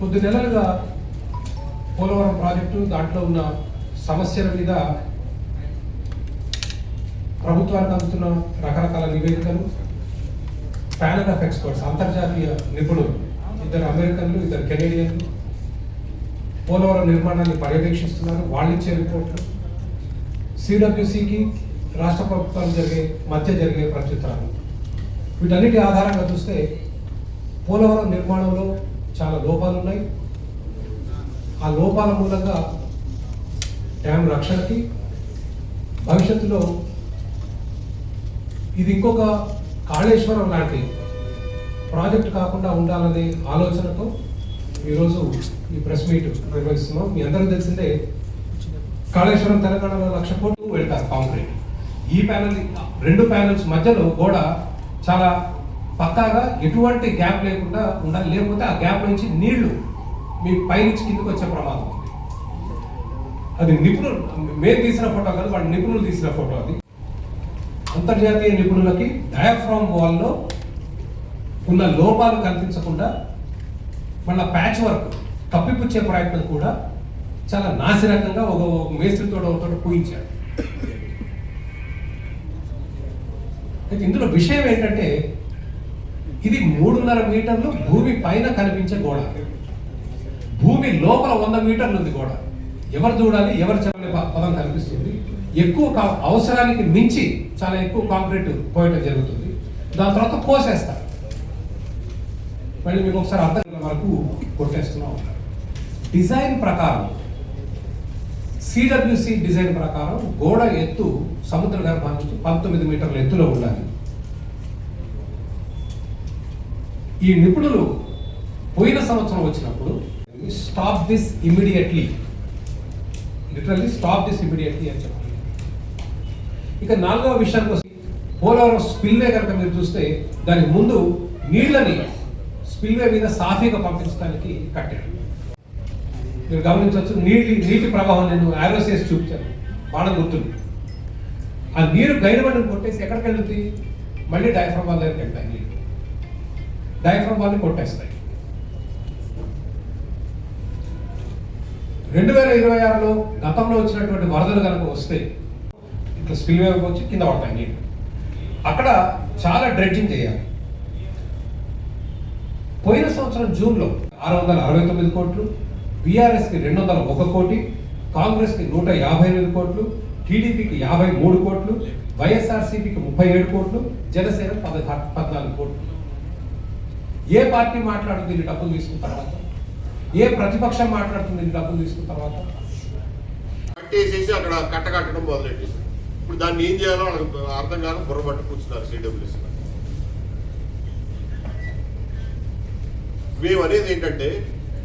కొద్ది నెలలుగా పోలవరం ప్రాజెక్టు దాంట్లో ఉన్న సమస్యల మీద ప్రభుత్వానికి అందుతున్న రకరకాల నివేదికలు, ప్యానల్ ఆఫ్ ఎక్స్పర్ట్స్, అంతర్జాతీయ నిపుణులు, 2 అమెరికన్లు 2 కెనేడియన్లు పోలవరం నిర్మాణాన్ని పర్యవేక్షిస్తున్నారు. వాళ్ళు ఇచ్చే రిపోర్ట్లు, సిడబ్ల్యూసికి రాష్ట్ర ప్రభుత్వాలు మధ్య జరిగే ప్రత్యుత్తరాలు, వీటన్నిటి ఆధారంగా చూస్తే పోలవరం నిర్మాణంలో చాలా లోపాలు ఉన్నాయి. ఆ లోపాల మూలంగా డ్యామ్ రక్షణకి, భవిష్యత్తులో ఇది ఇంకొక కాళేశ్వరం లాంటి ప్రాజెక్ట్ కాకుండా ఉండాలనే ఆలోచనతో ఈరోజు ఈ ప్రెస్ మీట్ నిర్వహిస్తున్నాం. మీ అందరూ తెలిసిందే, కాళేశ్వరం తెలంగాణలో 1,00,000 కోట్లు వెళ్తారు కాంక్రీట్. ఈ ప్యానల్ 2 ప్యానల్స్ మధ్యలో గోడ చాలా పక్కాగా ఎటువంటి గ్యాప్ లేకుండా ఉండాలి, లేకపోతే ఆ గ్యాప్ నుంచి నీళ్లు మీ పైనుంచి కిందకు వచ్చే ప్రమాదం ఉంది. అది నిపుణులు మేము తీసిన ఫోటో కాదు, వాళ్ళు నిపుణులు తీసిన ఫోటో. అది అంతర్జాతీయ నిపుణులకి డయాఫ్రామ్ వాల్లో ఉన్న లోపాలు కల్పించకుండా మళ్ళీ ప్యాచ్ వర్క్ కప్పిపుచ్చే ప్రయత్నం కూడా చాలా నాసిరకంగా ఒక మేస్త్రితో ఒకటి పూయించాడు. అయితే ఇందులో విషయం ఏంటంటే, ఇది 3.5 మీటర్లు భూమి పైన కనిపించే గోడ, భూమి లోపల 100 మీటర్లు ఉంది గోడ. ఎవరు చూడాలి, ఎవరు చెప్పలే పదం కనిపిస్తుంది. ఎక్కువ అవసరానికి మించి చాలా ఎక్కువ కాంక్రీట్ పోయటం జరుగుతుంది. దాని తర్వాత కోసేస్తారు, మళ్ళీ మీకు ఒకసారి అర్థం వరకు కొట్టేస్తున్నాం. డిజైన్ ప్రకారం, సిడబ్ల్యూసి డిజైన్ ప్రకారం గోడ ఎత్తు సముద్ర గర్భం నుంచి 19 మీటర్ల ఎత్తులో ఉండాలి. ఈ నిపుణులు పోయిన సంవత్సరం వచ్చినప్పుడు stop this immediately, literally stop this immediately అని చెప్పారు. ఇక 4వ విషయానికి వస్తే, పోలవరం స్పిల్వే కనుక మీరు చూస్తే దానికి ముందు నీళ్ళని స్పిల్వే మీద సాఫీగా పంపించడానికి కట్టారు. మీరు గమనించవచ్చు, నీటి ప్రవాహం నేను ఆరోసేసి చూపించాను, బాణం గుర్తుంది. ఆ నీరు గైనబండిని కొట్టేసి ఎక్కడికి వెళ్తుంది, మళ్ళీ డయాఫ్రామ్ వాల్ దగ్గరికి వెళ్తాయి. నీళ్ళు డయాఫ్రామ్ వాల్ని కొట్టేస్తాయి. 2026లో గతంలో వచ్చినటువంటి వరదలు కనుక వస్తే ఇట్లా స్పిల్వే వచ్చి కింద పడతాయి నీళ్ళు. అక్కడ చాలా డ్రెడ్జింగ్ చేయాలి. పోయిన సంవత్సరం జూన్లో 669 కోట్లు, బీఆర్ఎస్కి 201 కోటి, కాంగ్రెస్కి 158 కోట్లు, టీడీపీకి 53 కోట్లు, వైఎస్ఆర్సీపీకి 37 కోట్లు, జనసేన 14 కోట్లు. ఏ పార్టీ మాట్లాడుతుంది దీన్ని డబ్బులు తీసుకున్న తర్వాత? ఏ ప్రతిపక్షం మాట్లాడుతుంది దీన్ని డబ్బులు తీసుకున్న తర్వాత? కట్టేసేసి అక్కడ కట్టడం మొదలెట్టేసి ఇప్పుడు దాన్ని ఏం చేయాలో అర్థం కాదు, బుర్రబట్టు కూర్చున్నారు సిడబ్ల్యూసీ. మేము అనేది ఏంటంటే,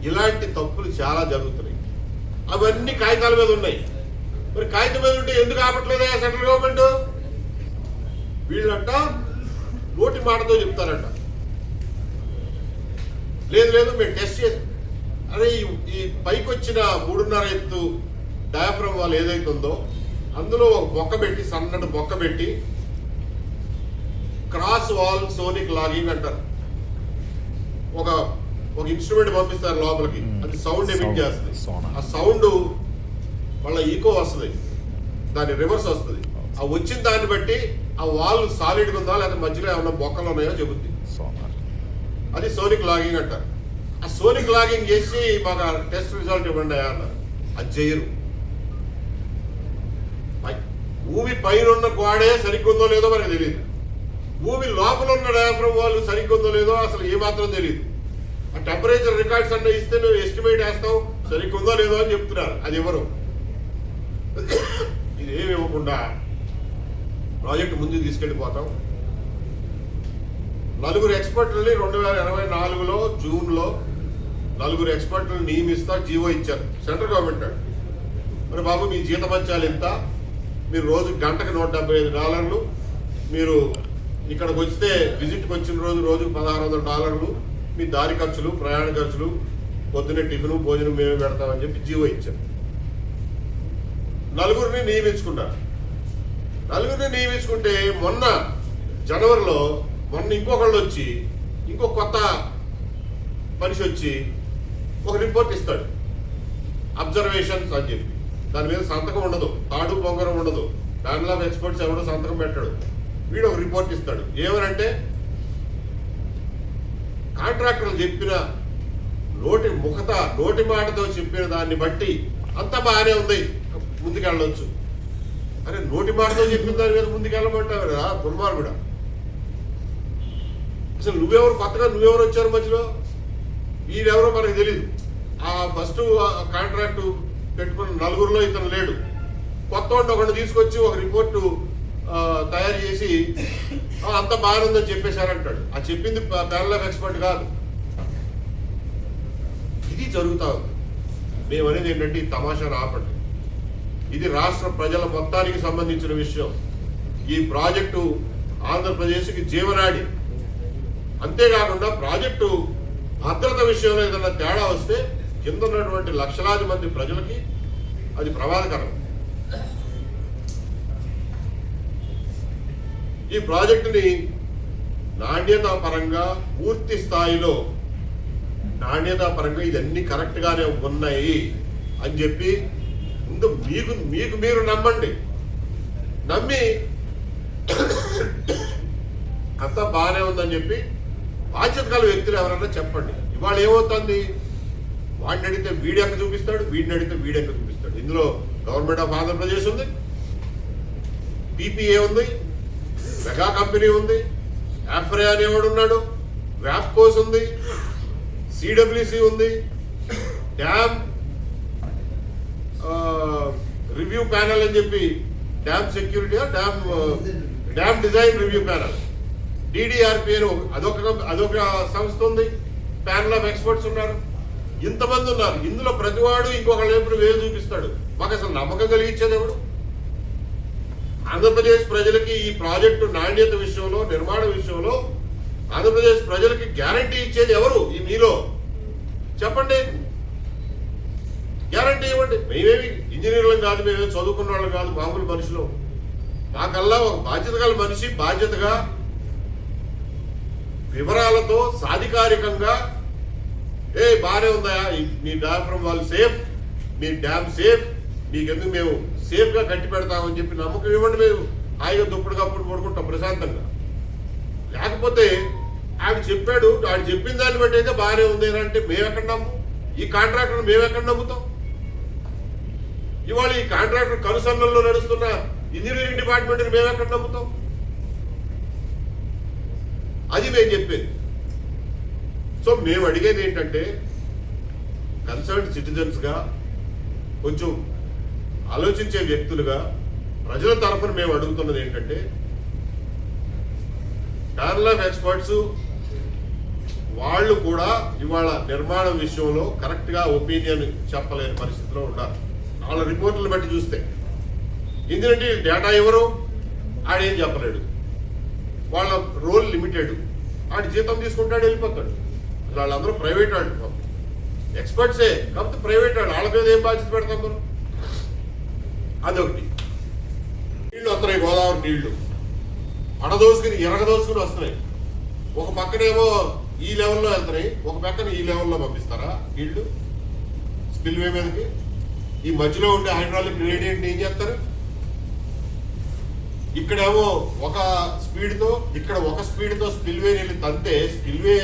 ఇలాంటి తప్పులు చాలా జరుగుతున్నాయి. అవన్నీ కాగితాల మీద ఉన్నాయి. మరి కాగితం మీద ఉంటే ఎందుకు ఆపట్లేదా సెంట్రల్ గవర్నమెంట్? వీళ్ళంట నోటి మాటతో చెప్తారంట, లేదు మేము టెస్ట్ చేసి, అదే ఈ పైకి వచ్చిన 3.5 ఎత్తు డయాఫ్రామ్ వాల్ ఏదైతే ఉందో అందులో ఒక బొక్క పెట్టి, సన్నటి బొక్క పెట్టి, క్రాస్ వాల్ సోనిక్ లాగింగ్ అంటారు. ఒక ఇన్స్ట్రుమెంట్ పంపిస్తారు లోపలికి, అది సౌండ్ ఎమిట్ చేస్తుంది. ఆ సౌండ్ వాళ్ళ ఈకో వస్తుంది, దాని రివర్స్ వస్తుంది. ఆ వచ్చిన దాన్ని బట్టి ఆ వాల్ సాలిడ్గా ఉందా లేదా మధ్యలో ఏమన్నా బొక్కలు ఉన్నాయో చెబుద్ది. అది సోనిక్ లాగింగ్ అంటారు. ఆ సోనిక్ లాగింగ్ చేసి మాకు టెస్ట్ రిజల్ట్ ఇవ్వండి అన్నారు. అది చేయరు. భూమి పైన ఉన్న గోడే సరిగ్గా ఉందో లేదో మనకు తెలియదు, భూమి లోపల ఉన్న డయాఫ్రామ్ వాల్ సరిగ్గా ఉందో లేదో అసలు ఏమాత్రం తెలియదు. ఆ టెంపరేచర్ రికార్డ్స్ అన్న ఇస్తే మేము ఎస్టిమేట్ వేస్తాం సరిగ్గా ఉందో లేదో అని చెప్తున్నారు. అది ఎవరు? ఇది ఏమి ఇవ్వకుండా ప్రాజెక్టు ముందుకు తీసుకెళ్ళిపోతాం. 4 ఎక్స్పర్ట్లని 2024లో జూన్లో 4 ఎక్స్పర్ట్లను నియమిస్తా జీవో ఇచ్చారు సెంట్రల్ గవర్నమెంట్. మరి బాబు, మీ జీతమంచాలు ఎంత? మీరు రోజు గంటకు $175, మీరు ఇక్కడికి వస్తే విజిట్కి వచ్చిన రోజుకు $1,600, మీ దారి ఖర్చులు, ప్రయాణ ఖర్చులు, పొద్దున్నే టిఫిన్ భోజనం మేమే పెడతామని చెప్పి జీవో ఇచ్చారు. 4 నియమించుకున్నారు. 4 నియమించుకుంటే మొన్న జనవరిలో ఇంకొకళ్ళు వచ్చి, ఇంకో కొత్త మనిషి వచ్చి ఒక రిపోర్ట్ ఇస్తాడు, అబ్జర్వేషన్స్ అని చెప్పి. దాని మీద సంతకం ఉండదు, తాడు పొంగరం ఉండదు, ప్యానల్ ఆఫ్ ఎక్స్పర్ట్స్ ఎవడో సంతకం పెట్టాడు. వీడు ఒక రిపోర్ట్ ఇస్తాడు. ఏమనంటే కాంట్రాక్టర్లు చెప్పిన నోటి మాటతో చెప్పిన దాన్ని బట్టి అంతా బాగానే ఉంది, ముందుకెళ్ళవచ్చు. అరే నోటి మాటతో చెప్పిన దాని మీద ముందుకెళ్ళమంటావు కదా దుర్మార్గుడా. అసలు నువ్వెవరు వచ్చారు మధ్యలో? వీరెవరో మనకు తెలియదు. ఆ ఫస్ట్ కాంట్రాక్టు పెట్టుకున్న నలుగురిలో ఇతను లేడు. కొత్త ఒకటి తీసుకొచ్చి ఒక రిపోర్టు తయారు చేసి అంత బాగానే ఉందని చెప్పేశారంటాడు. ఆ చెప్పింది ప్యానల్ ఆఫ్ ఎక్స్పర్ట్ కాదు. ఇది జరుగుతా ఉంది. మేమనేది ఏంటంటే ఈ తమాషాను ఆపండి. ఇది రాష్ట్ర ప్రజల మొత్తానికి సంబంధించిన విషయం. ఈ ప్రాజెక్టు ఆంధ్రప్రదేశ్కి జీవనాడి. అంతేకాకుండా ప్రాజెక్టు భద్రత విషయంలో ఏదైనా తేడా వస్తే కింద ఉన్నటువంటి లక్షలాది మంది ప్రజలకి అది ప్రమాదకరం. ఈ ప్రాజెక్టుని నాణ్యతా పరంగా పూర్తి స్థాయిలో ఇదన్నీ కరెక్ట్గానే ఉన్నాయి అని చెప్పి ముందు మీకు మీరు నమ్మండి. నమ్మి అంతా బాగానే ఉందని చెప్పి బాధ్యత గల వ్యక్తులు ఎవరన్నా చెప్పండి. ఇవాళ ఏమవుతుంది, వాడిని అడిగితే వీడెక్క చూపిస్తాడు, వీడిని అడిగితే వీడెక్క చూపిస్తాడు. ఇందులో గవర్నమెంట్ ఆఫ్ ఆంధ్రప్రదేశ్ ఉంది, పీపీఏ ఉంది, మెగా కంపెనీ ఉంది, యాఫ్రే అనేవాడు ఉన్నాడు, వ్యాప్కోస్ ఉంది, సిడబ్ల్యూసి ఉంది, డ్యామ్ రివ్యూ ప్యానల్ అని చెప్పి dam security dam design review panel, DDRP అని అదొక సంస్థ ఉంది, ప్యానల్ ఆఫ్ ఎక్స్పర్ట్స్ ఉన్నారు. ఇంతమంది ఉన్నారు. ఇందులో ప్రతివాడు ఇంకొకళ్ళు ఎప్పుడు వేలు చూపిస్తాడు. మాకు అసలు నమ్మకం కలిగించేది ఎవడు? ఆంధ్రప్రదేశ్ ప్రజలకి ఈ ప్రాజెక్టు నాణ్యత విషయంలో, నిర్మాణ విషయంలో ఆంధ్రప్రదేశ్ ప్రజలకి గ్యారంటీ ఇచ్చేది ఎవరు? ఈ మీలో చెప్పండి, గ్యారంటీ ఇవ్వండి. మేమేమి ఇంజనీర్లం కాదు, మేమేమి చదువుకున్న వాళ్ళం కాదు, మామూలు మనుషులు. మాకల్లా ఒక బాధ్యత గల మనిషి బాధ్యతగా వివరాలతో సాధికారికంగా బాగానే ఉందా, మీ డాఫ్రమ్ వాళ్ళు సేఫ్, మీ డ్యామ్ సేఫ్, మీకెందుకు మేము సేఫ్గా కట్టి పెడతామని చెప్పి నమ్మకం ఇవ్వండి. మేము హాయిగా దుప్పుడు కప్పుడు పడుకుంటాం ప్రశాంతంగా. లేకపోతే ఆవిడ చెప్పాడు, ఆవిడ చెప్పిన దాన్ని బట్టి అయితే బాగానే ఉంది అంటే మేమెక్కడ నమ్ము? ఈ కాంట్రాక్టర్ మేమెక్కడ నమ్ముతాం? ఇవాళ ఈ కాంట్రాక్టర్ కనుసన్నల్లో నడుస్తున్న ఇంజనీరింగ్ డిపార్ట్మెంట్ని మేమెక్కడ నమ్ముతాం? అది మేము చెప్పేది. సో మేము అడిగేది ఏంటంటే కన్సర్న్ సిటిజన్స్గా, కొంచెం ఆలోచించే వ్యక్తులుగా ప్రజల తరఫున మేము అడుగుతున్నది ఏంటంటే ప్యానల్ ఆఫ్ ఎక్స్పర్ట్స్ వాళ్ళు కూడా ఇవాళ నిర్మాణం విషయంలో కరెక్ట్గా ఒపీనియన్ చెప్పలేని పరిస్థితిలో ఉన్నారు. వాళ్ళ రిపోర్టులను బట్టి చూస్తే ఎందుకంటే డేటా ఎవరు ఆడేం చెప్పలేడు, వాళ్ళ రోల్ లిమిటెడ్, ఆడి జీతం తీసుకుంటాడు వెళ్ళిపోతాడు. వాళ్ళందరూ ప్రైవేట్ వాళ్ళు, ఎక్స్పర్ట్సే కాకపోతే ప్రైవేట్ వాళ్ళు, వాళ్ళ మీద ఏం బాధ్యత పెడతాం మనం? అదొకటి. నీళ్లు వస్తున్నాయి, గోదావరి నీళ్లు అడదోసుకుని ఎరగదోసుకుని వస్తున్నాయి. ఒక పక్కనేమో ఈ లెవెల్లో వెళ్తున్నాయి, ఒక పక్కన ఈ లెవెల్లో పంపిస్తారా నీళ్లు స్పిల్వే మీదకి? ఈ మధ్యలో ఉండే హైడ్రాలిక్ గ్రేడియంట్ ఏం చేస్తారు? ఇక్కడేమో ఒక స్పీడ్తో, ఇక్కడ ఒక స్పీడ్తో స్పిల్వే వెళ్ళి తంతే స్పిల్వే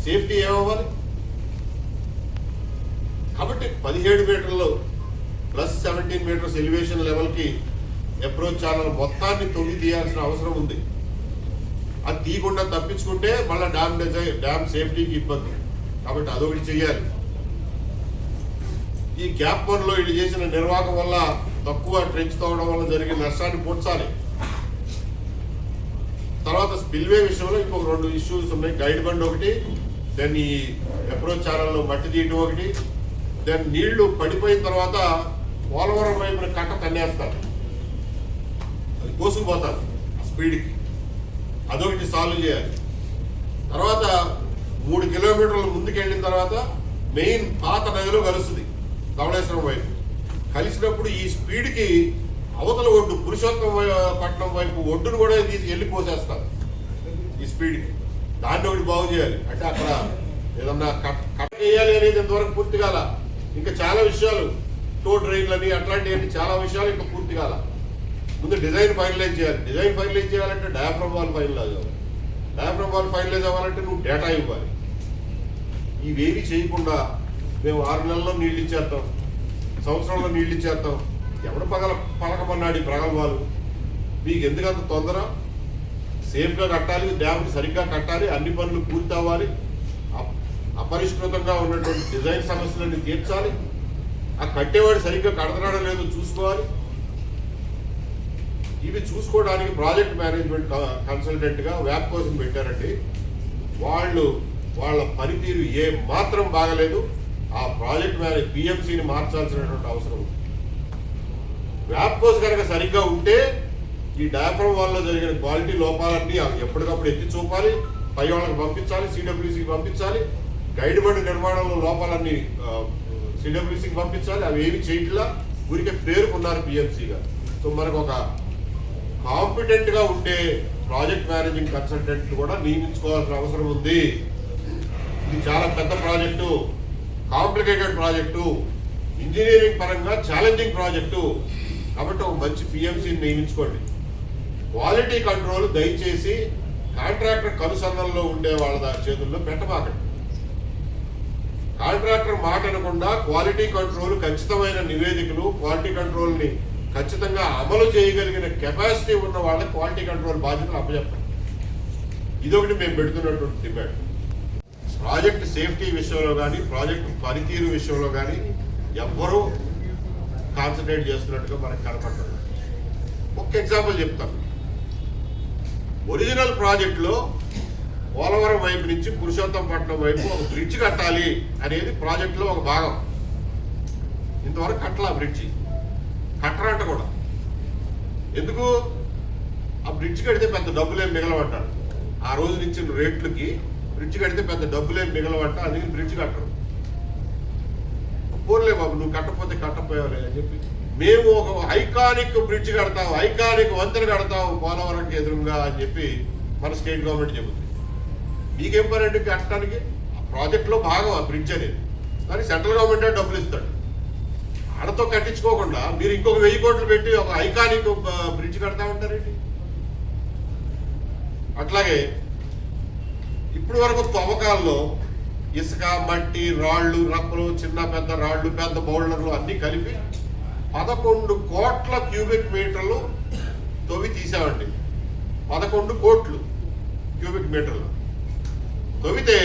సేఫ్టీ ఏమవ్వాలి? కాబట్టి 17 మీటర్లు ప్లస్ 17 మీటర్స్ ఎలివేషన్ లెవెల్కి అప్రోచ్ ఛానల్ మొత్తాన్ని తొంగి తీయాల్సిన అవసరం ఉంది. అది తీయకుండా తప్పించుకుంటే మళ్ళీ డ్యామ్ సేఫ్టీకి ఇబ్బంది. కాబట్టి అదొకటి చెయ్యాలి. ఈ గ్యాప్ వన్లో వీళ్ళు చేసిన నిర్వాహకం వల్ల తక్కువ ట్రెంచ్ తవ్వడం వల్ల జరిగిన నష్టాన్ని పూడ్చాలి. తర్వాత స్పిల్వే విషయంలో ఇంకొక 2 ఇష్యూస్ ఉన్నాయి. గైడ్ బండ్ ఒకటి, దెన్ ఈ అప్రోచ్ ఛానల్లో మట్టి తీయడం ఒకటి, దెన్ నీళ్లు పడిపోయిన తర్వాత పోలవరం వైపున కట్ట తన్నేస్తారు, అది కోసుకుపోతారు ఆ స్పీడ్కి. అదొకటి సాల్వ్ చేయాలి. తర్వాత 3 కిలోమీటర్ల ముందుకు వెళ్ళిన తర్వాత మెయిన్ పాత నదిలో కలుస్తుంది ధవళేశ్వరం వైపు. కలిసినప్పుడు ఈ స్పీడ్కి అవతల ఒడ్డు పురుషోత్తం పట్టణం వైపు ఒడ్డును కూడా తీసి వెళ్ళి పోసేస్తారు ఈ స్పీడ్కి. దాన్ని ఒకటి బాగు చేయాలి. అంటే అక్కడ ఏదన్నా కట్ వేయాలి అనేది ఇంతవరకు పూర్తి కాల. ఇంకా చాలా విషయాలు, టో డ్రైన్లని అట్లాంటివన్నీ చాలా విషయాలు ఇంకా పూర్తి కాల. ముందు డిజైన్ ఫైనలైజ్ చేయాలి. డిజైన్ ఫైనలైజ్ చేయాలంటే డయాఫ్రమ్ వాల్ ఫైనలైజ్ అవ్వాలి. డయాఫ్రమ్ వాల్ ఫైనలైజ్ అవ్వాలంటే నువ్వు డేటా ఇవ్వాలి. ఇవేవి చేయకుండా మేము 6 నెలల్లో నీళ్ళు ఇచ్చేస్తాం, సంవత్సరంలో నీళ్ళు ఇచ్చేస్తాం, ఎవడు పలకమన్నాడు ఈ ప్రగల్భాలు. మీకు ఎందుకంత తొందర? సేఫ్గా కట్టాలి, డ్యామ్కి సరిగ్గా కట్టాలి, అన్ని పనులు పూర్తి అవ్వాలి, అపరిష్కృతంగా ఉన్నటువంటి డిజైన్ సమస్యలన్నీ తీర్చాలి, ఆ కట్టేవాడు సరిగ్గా కడతనాడో లేదో చూసుకోవాలి. ఇవి చూసుకోవడానికి ప్రాజెక్ట్ మేనేజ్మెంట్ కన్సల్టెంట్గా వ్యాప్ కోసం పెట్టారండి. వాళ్ళ పనితీరు ఏ మాత్రం బాగలేదు. ఆ ప్రాజెక్ట్ పిఎంసీని మార్చాల్సినటువంటి అవసరం ఉంది. వ్యాప్ కోసం కనుక సరిగ్గా ఉంటే ఈ డయాఫ్రమ్ వాల్లో జరిగిన క్వాలిటీ లోపాలన్నీ ఎప్పటికప్పుడు ఎత్తి చూపాలి, పై వాళ్ళకి పంపించాలి, సిడబ్ల్యూసీకి పంపించాలి, గైడ్ బండ్ నిర్మాణంలో లోపాలన్నీ సిడబ్ల్యూసీకి పంపించాలి. అవి ఏమి చేయట్లా, ఊరికే పేరుకున్నారు పిఎంసీగా. సో మనకు ఒక కాంపిటెంట్గా ఉండే ప్రాజెక్ట్ మేనేజింగ్ కన్సల్టెంట్ కూడా నియమించుకోవాల్సిన అవసరం ఉంది. ఇది చాలా పెద్ద ప్రాజెక్టు, కాంప్లికేటెడ్ ప్రాజెక్టు, ఇంజనీరింగ్ పరంగా ఛాలెంజింగ్ ప్రాజెక్టు. కాబట్టి ఒక మంచి పిఎంసీని నియమించుకోండి. క్వాలిటీ కంట్రోల్ దయచేసి కాంట్రాక్టర్ కనుసన్నల్లో ఉండే వాళ్ళ చేతుల్లో పెట్టమాకండి. కాంట్రాక్టర్ మాట అనకుండా క్వాలిటీ కంట్రోల్, ఖచ్చితమైన నివేదికలు, క్వాలిటీ కంట్రోల్ని ఖచ్చితంగా అమలు చేయగలిగిన కెపాసిటీ ఉన్న వాళ్ళకి క్వాలిటీ కంట్రోల్ బాధ్యతలు అప్పచెప్పండి. ఇదొకటి మేము పెడుతున్నటువంటి డిమాండ్. ప్రాజెక్ట్ సేఫ్టీ విషయంలో కానీ, ప్రాజెక్ట్ పనితీరు విషయంలో కానీ ఎవ్వరూ కాన్సన్ట్రేట్ చేస్తున్నట్టుగా మనకు కనపడుతుంది. ఒక ఎగ్జాంపుల్ చెప్తాను. ఒరిజినల్ ప్రాజెక్టులో పోలవరం వైపు నుంచి పురుషోత్తంపట్నం వైపు ఒక బ్రిడ్జ్ కట్టాలి అనేది ప్రాజెక్టులో ఒక భాగం. ఇంతవరకు కట్టలా బ్రిడ్జి, కట్టరంట కూడా. ఎందుకు? ఆ బ్రిడ్జ్ కడితే పెద్ద డబ్బులేం మిగలవంటారు. ఆ రోజు నుంచి రేట్లకి బ్రిడ్జ్ కడితే పెద్ద డబ్బులేం మిగలవంట, అది బ్రిడ్జ్ కట్టరు. పోర్లే బాబు, నువ్వు కట్టకపోతే కట్టపోయావులే అని చెప్పి మేము ఒక ఐకానిక్ బ్రిడ్జ్ కడతాం, ఐకానిక్ వంతెన కడతాం పోలవరంకి ఎదురుగా అని చెప్పి మన స్టేట్ గవర్నమెంట్ చెబుతుంది. మీకేం పని అండి కట్టడానికి? ఆ ప్రాజెక్ట్లో భాగం ఆ బ్రిడ్జ్ అనేది. కానీ సెంట్రల్ గవర్నమెంటే డబ్బులు ఇస్తాడు. ఆడతో కట్టించుకోకుండా మీరు ఇంకొక 1000 కోట్లు పెట్టి ఒక ఐకానిక్ బ్రిడ్జ్ కడతా ఉంటారండి. అట్లాగే ఇప్పటి వరకు తవ్వకాల్లో ఇసుక, మట్టి, రాళ్ళు, రప్పలు, చిన్న పెద్ద రాళ్ళు, పెద్ద బౌల్డర్లు అన్నీ కలిపి 11 కోట్ల క్యూబిక్ మీటర్లు తవ్వి తీసామండి. 11 కోట్లు క్యూబిక్ మీటర్లు తవ్వితే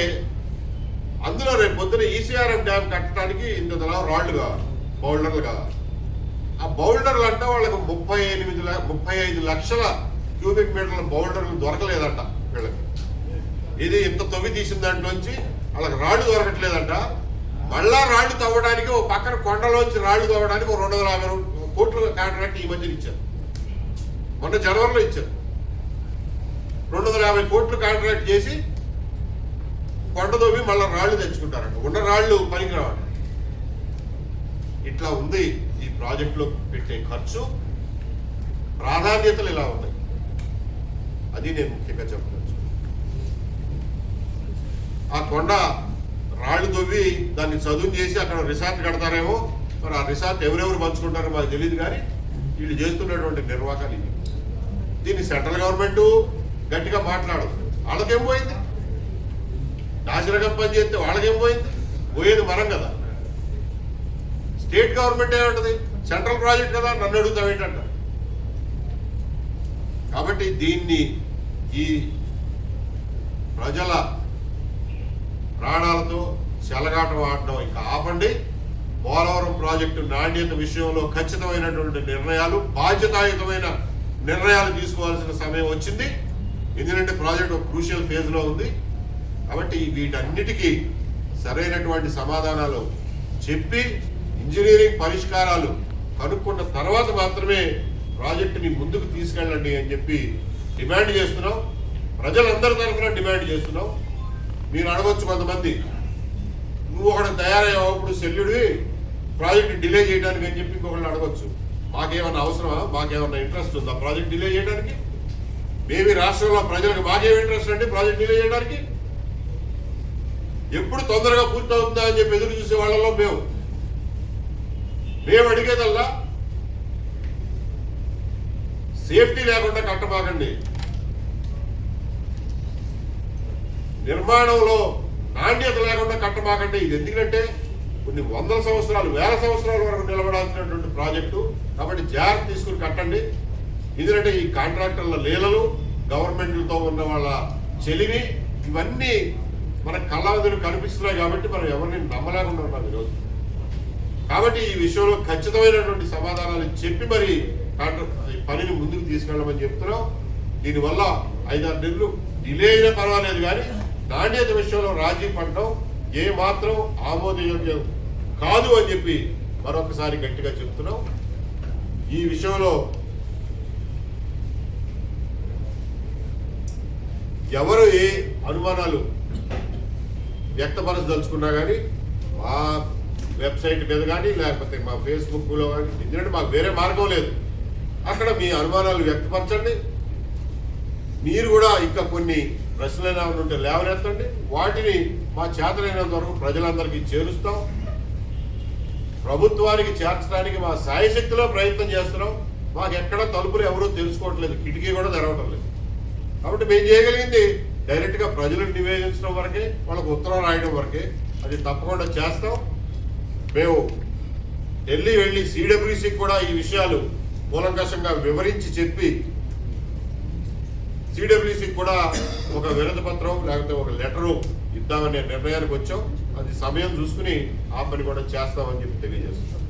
అందులో రేపు పొద్దున ఈసీఆర్ఎం డ్యామ్ కట్టడానికి ఇంతలా రాళ్ళు కావాలి, బౌల్డర్లు కావాలి. ఆ బౌల్డర్లు అంటే వాళ్ళకి 35 లక్షల క్యూబిక్ మీటర్ల బౌల్డర్లు దొరకలేదంట వీళ్ళకి. ఇది ఇంత తవ్వి తీసిన దాంట్లోంచి వాళ్ళకి రాళ్ళు దొరకట్లేదంట. మళ్ళా రాళ్ళు తవ్వడానికి ఒక పక్కన కొండలోంచి రాళ్ళు తవ్వడానికి ఒక 250 కోట్ల కాంట్రాక్ట్ ఈ మధ్యన ఇచ్చారు. మొన్న జనవరిలో ఇచ్చారు. 250 కోట్లు కాంట్రాక్ట్ చేసి కొండ తవ్వి మళ్ళీ రాళ్ళు తెచ్చుకుంటారంట. ఉన్న రాళ్ళు పనికి రావాలి. ఇట్లా ఉంది ఈ ప్రాజెక్టులో పెట్టే ఖర్చు, ప్రాధాన్యతలు ఇలా ఉన్నాయి. అది నేను ముఖ్యంగా చెప్పవచ్చు. ఆ కొండ రాళ్ళు తవ్వి దాన్ని చదువు చేసి అక్కడ రిసార్ట్ కడతారేమో, మరి ఆ రిసార్ట్ ఎవరెవరు పంచుకుంటారో మాకు తెలియదు. కానీ వీళ్ళు చేస్తున్నటువంటి నిర్వాహకాలు ఇవి. దీన్ని సెంట్రల్ గవర్నమెంట్ గట్టిగా మాట్లాడదు. వాళ్ళకేం పోయింది? నాశనకం పని చేస్తే వాళ్ళకేం పోయింది? పోయేది మనం కదా. స్టేట్ గవర్నమెంట్ ఏమంటది? సెంట్రల్ ప్రాజెక్ట్ కదా, నన్ను అడుగుతాం ఏంటంట. కాబట్టి దీన్ని ఈ ప్రజల ప్రాణాలతో చెలగాటం ఆడడం ఇంకా ఆపండి. పోలవరం ప్రాజెక్టు నాణ్యత విషయంలో ఖచ్చితమైనటువంటి నిర్ణయాలు, బాధ్యతాయుతమైన నిర్ణయాలు తీసుకోవాల్సిన సమయం వచ్చింది. ఎందుకంటే ప్రాజెక్ట్ ఒక క్రూషియల్ ఫేజ్లో ఉంది. కాబట్టి వీటన్నిటికీ సరైనటువంటి సమాధానాలు చెప్పి ఇంజనీరింగ్ పరిష్కారాలు కనుక్కున్న తర్వాత మాత్రమే ప్రాజెక్టుని ముందుకు తీసుకెళ్ళండి అని చెప్పి డిమాండ్ చేస్తున్నాం. ప్రజలందరి తరఫున డిమాండ్ చేస్తున్నాం. మీరు అడగచ్చు కొంతమంది, నువ్వు ఒకటి తయారయ్యేప్పుడు శల్యుడివి ప్రాజెక్ట్ డిలే చేయడానికి అని చెప్పి ఇంకొకళ్ళు అడగచ్చు. మాకేమన్నా అవసరమా? మాకేమన్నా ఇంట్రెస్ట్ ఉందా ప్రాజెక్ట్ డిలే చేయడానికి? మేమీ రాష్ట్రంలో ప్రజలకు మాకేం ఇంట్రెస్ట్ అండి ప్రాజెక్ట్ డిలే చేయడానికి? ఎప్పుడు తొందరగా పూర్తవుతుందా అని చెప్పి ఎదురు చూసే వాళ్ళలో మేము అడిగేదల్లా సేఫ్టీ లేకుండా కట్టబాకండి, నిర్మాణంలో నాణ్యత లేకుండా కట్టబాకండి. ఇది ఎందుకంటే కొన్ని వందల సంవత్సరాలు, వేల సంవత్సరాల వరకు నిలబడాల్సినటువంటి ప్రాజెక్టు. కాబట్టి జాగ్రత్త తీసుకుని కట్టండి. ఎందుకంటే ఈ కాంట్రాక్టర్ల లీలలు, గవర్నమెంట్లతో ఉన్న వాళ్ళ చెలివి, ఇవన్నీ మన కళ్ళ ఎదురు కనిపిస్తున్నాయి. కాబట్టి మనం ఎవరిని నమ్మలేకుండా ఉన్నాం ఈరోజు. కాబట్టి ఈ విషయంలో ఖచ్చితమైనటువంటి సమాధానాలు చెప్పి మరి పనిని ముందుకు తీసుకెళ్ళమని చెప్తున్నాం. దీనివల్ల 5-6 నెలలు డిలే అయినా పర్వాలేదు, కానీ నాణ్యత విషయంలో రాజీ పడడం ఏ మాత్రం ఆమోదయోగ్యం కాదు అని చెప్పి మరొకసారి గట్టిగా చెప్తున్నాం. ఈ విషయంలో ఎవరు ఏ అనుమానాలు వ్యక్తపరచదలుచుకున్నా కానీ మా వెబ్సైట్ మీద కానీ లేకపోతే మా ఫేస్బుక్లో కానీ, ఎందుకంటే మాకు వేరే మార్గం లేదు, అక్కడ మీ అనుమానాలు వ్యక్తపరచండి. మీరు కూడా ఇంకా కొన్ని ప్రశ్నలు ఉంటే లేవనెత్తండి. వాటిని మా చేతనైనంత వరకు ప్రజలందరికీ చేరుస్తాం. ప్రభుత్వానికి చేర్చడానికి మా సాయశక్తిలో ప్రయత్నం చేస్తున్నాం. మాకు ఎక్కడ తలుపులు ఎవరూ తెలుసుకోవట్లేదు, కిటికీ కూడా తెరవటం లేదు. కాబట్టి మేము చేయగలిగింది డైరెక్ట్గా ప్రజలకు నివేదించడం వరకే, వాళ్ళకు ఉత్తరం రాయడం వరకే. అది తప్పకుండా చేస్తాం. మేము వెళ్ళి సిడబ్ల్యూసీకి కూడా ఈ విషయాలు కూలంకషంగా వివరించి చెప్పి సిడబ్ల్యూసీకి కూడా ఒక వినతి పత్రం లేకపోతే ఒక లెటరు ఇద్దామనే నిర్ణయానికి వచ్చాం. అది సమయం చూసుకుని ఆ పని కూడా చేస్తామని చెప్పి తెలియజేస్తున్నాం.